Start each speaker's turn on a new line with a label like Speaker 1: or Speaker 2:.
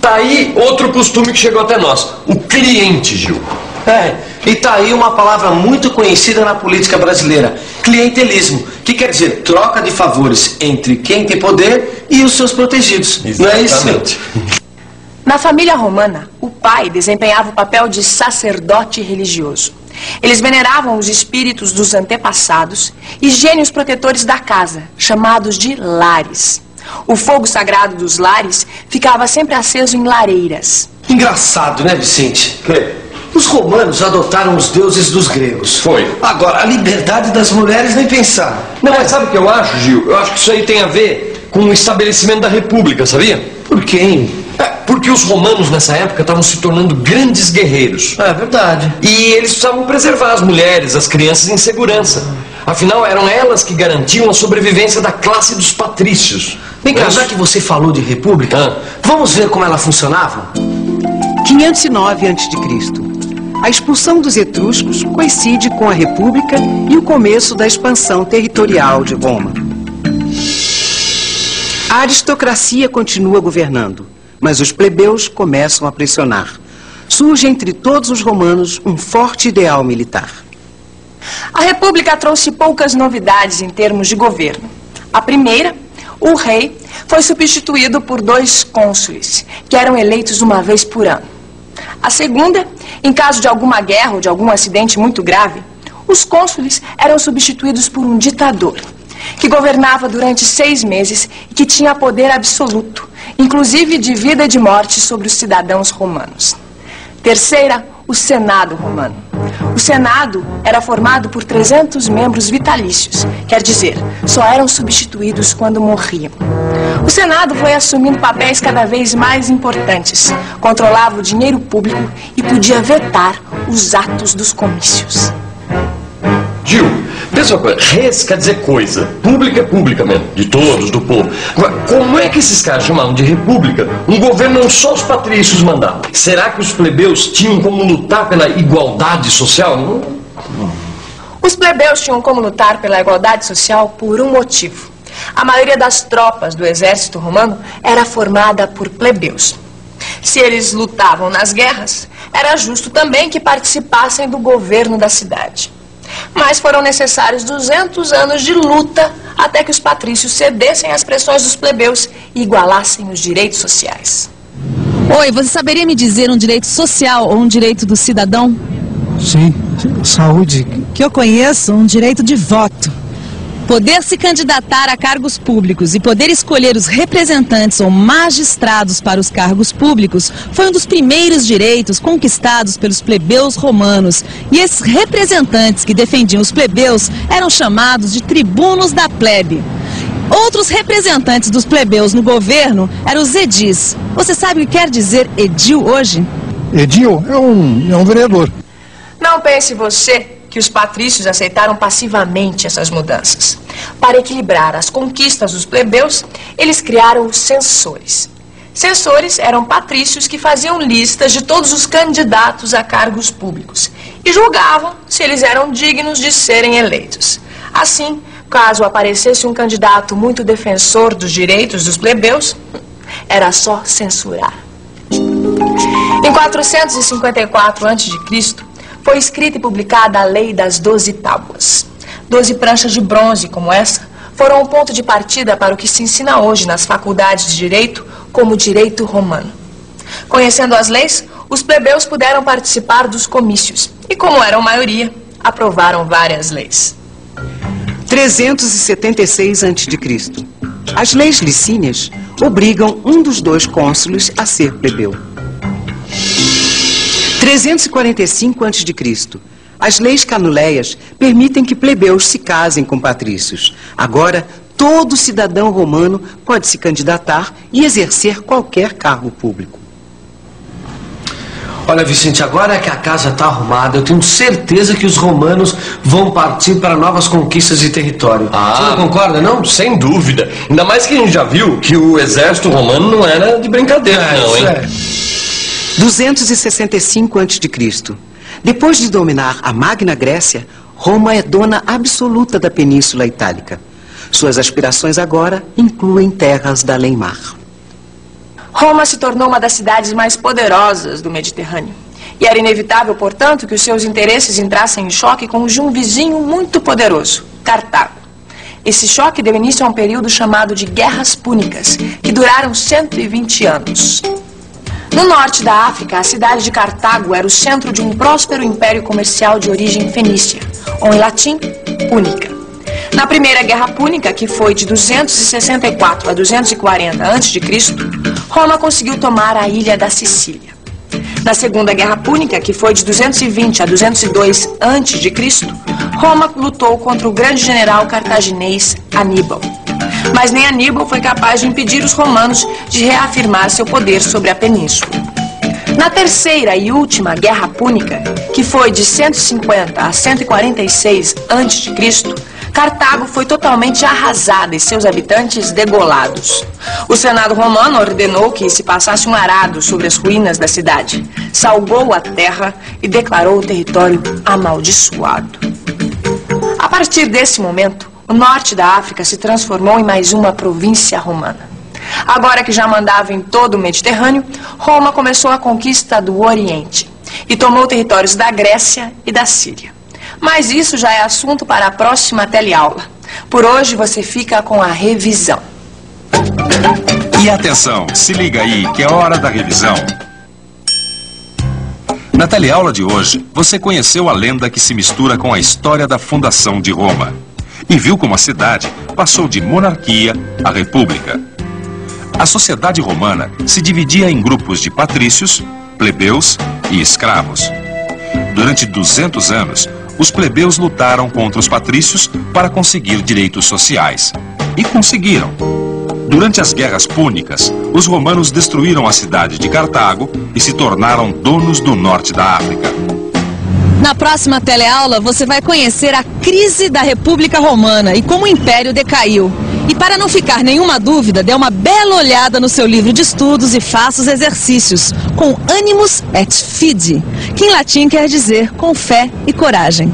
Speaker 1: Tá aí outro costume que chegou até nós, o cliente, Gil.
Speaker 2: E tá aí uma palavra muito conhecida na política brasileira, clientelismo, que quer dizer troca de favores entre quem tem poder e os seus protegidos.
Speaker 1: Exatamente.
Speaker 2: Não é isso?
Speaker 3: Na família romana, o pai desempenhava o papel de sacerdote religioso. Eles veneravam os espíritos dos antepassados e gênios protetores da casa, chamados de lares. O fogo sagrado dos lares ficava sempre aceso em lareiras.
Speaker 2: Engraçado, né, Vicente? Os romanos adotaram os deuses dos gregos.
Speaker 1: Foi.
Speaker 2: Agora, a liberdade das mulheres nem pensar.
Speaker 1: Não, mas sabe o que eu acho, Gil? Eu acho que isso aí tem a ver com o estabelecimento da república, sabia?
Speaker 2: Por quem?
Speaker 1: Porque os romanos nessa época estavam se tornando grandes guerreiros.
Speaker 2: É verdade.
Speaker 1: E eles precisavam preservar as mulheres, as crianças em segurança. Afinal, eram elas que garantiam a sobrevivência da classe dos patrícios.
Speaker 2: Vem cá, já que você falou de república, vamos ver como ela funcionava?
Speaker 4: 509 a.C. A expulsão dos etruscos coincide com a República e o começo da expansão territorial de Roma. A aristocracia continua governando, mas os plebeus começam a pressionar. Surge entre todos os romanos um forte ideal militar.
Speaker 3: A República trouxe poucas novidades em termos de governo. A primeira, o rei, foi substituído por 2 cônsules, que eram eleitos uma vez por ano. A segunda, em caso de alguma guerra ou de algum acidente muito grave, os cônsules eram substituídos por um ditador, que governava durante 6 meses e que tinha poder absoluto, inclusive de vida e de morte sobre os cidadãos romanos. Terceira, o Senado romano. O Senado era formado por 300 membros vitalícios, quer dizer, só eram substituídos quando morriam. O Senado foi assumindo papéis cada vez mais importantes, controlava o dinheiro público e podia vetar os atos dos comícios.
Speaker 1: Gil, pensa uma coisa, res quer dizer coisa, pública é pública mesmo, de todos, do povo. Agora, como é que esses caras chamavam de república um governo onde só os patrícios mandavam? Será que os plebeus tinham como lutar pela igualdade social?
Speaker 3: Os plebeus tinham como lutar pela igualdade social por um motivo. A maioria das tropas do exército romano era formada por plebeus. Se eles lutavam nas guerras, era justo também que participassem do governo da cidade. Mas foram necessários 200 anos de luta até que os patrícios cedessem às pressões dos plebeus e igualassem os direitos sociais.
Speaker 5: Oi, você saberia me dizer um direito social ou um direito do cidadão?
Speaker 6: Sim, saúde.
Speaker 5: Que eu conheço, um direito de voto. Poder se candidatar a cargos públicos e poder escolher os representantes ou magistrados para os cargos públicos foi um dos primeiros direitos conquistados pelos plebeus romanos. E esses representantes que defendiam os plebeus eram chamados de tribunos da plebe. Outros representantes dos plebeus no governo eram os edis. Você sabe o que quer dizer edil hoje?
Speaker 6: Edil é um vereador.
Speaker 3: Não pense você que os patrícios aceitaram passivamente essas mudanças. Para equilibrar as conquistas dos plebeus, eles criaram os censores. Censores eram patrícios que faziam listas de todos os candidatos a cargos públicos e julgavam se eles eram dignos de serem eleitos. Assim, caso aparecesse um candidato muito defensor dos direitos dos plebeus, era só censurar. Em 454 a.C., foi escrita e publicada a Lei das 12 Tábuas. 12 pranchas de bronze como essa foram o ponto de partida para o que se ensina hoje nas faculdades de Direito como Direito Romano. Conhecendo as leis, os plebeus puderam participar dos comícios e, como eram maioria, aprovaram várias leis.
Speaker 4: 376 a.C. As leis licínias obrigam um dos 2 cônsules a ser plebeu. 345 a.C. As leis canuleias permitem que plebeus se casem com patrícios. Agora, todo cidadão romano pode se candidatar e exercer qualquer cargo público.
Speaker 2: Olha, Vicente, agora que a casa está arrumada, eu tenho certeza que os romanos vão partir para novas conquistas de território. Você não concorda, não?
Speaker 1: Sem dúvida. Ainda mais que a gente já viu que o exército romano não era de brincadeira, não, hein?
Speaker 4: 265 a.C. Depois de dominar a Magna Grécia, Roma é dona absoluta da Península Itálica. Suas aspirações agora incluem terras da além-mar.
Speaker 3: Roma se tornou uma das cidades mais poderosas do Mediterrâneo. E era inevitável, portanto, que os seus interesses entrassem em choque com os de um vizinho muito poderoso, Cartago. Esse choque deu início a um período chamado de Guerras Púnicas, que duraram 120 anos. No norte da África, a cidade de Cartago era o centro de um próspero império comercial de origem fenícia, ou em latim, púnica. Na Primeira Guerra Púnica, que foi de 264 a 240 a.C., Roma conseguiu tomar a ilha da Sicília. Na Segunda Guerra Púnica, que foi de 220 a 202 a.C., Roma lutou contra o grande general cartaginês Aníbal. Mas nem Aníbal foi capaz de impedir os romanos de reafirmar seu poder sobre a península. Na Terceira e última Guerra Púnica, que foi de 150 a 146 a.C., Cartago foi totalmente arrasada e seus habitantes degolados. O Senado romano ordenou que se passasse um arado sobre as ruínas da cidade, salgou a terra e declarou o território amaldiçoado. A partir desse momento, o norte da África se transformou em mais uma província romana. Agora que já mandava em todo o Mediterrâneo, Roma começou a conquista do Oriente e tomou territórios da Grécia e da Síria. Mas isso já é assunto para a próxima teleaula. Por hoje você fica com a revisão.
Speaker 7: E atenção, se liga aí que é hora da revisão. Na teleaula de hoje, você conheceu a lenda que se mistura com a história da fundação de Roma. E viu como a cidade passou de monarquia à república. A sociedade romana se dividia em grupos de patrícios, plebeus e escravos. Durante 200 anos, os plebeus lutaram contra os patrícios para conseguir direitos sociais. E conseguiram. Durante as guerras púnicas, os romanos destruíram a cidade de Cartago e se tornaram donos do norte da África.
Speaker 5: Na próxima teleaula, você vai conhecer a crise da República Romana e como o Império decaiu. E para não ficar nenhuma dúvida, dê uma bela olhada no seu livro de estudos e faça os exercícios com Animus et Fide, que em latim quer dizer com fé e coragem.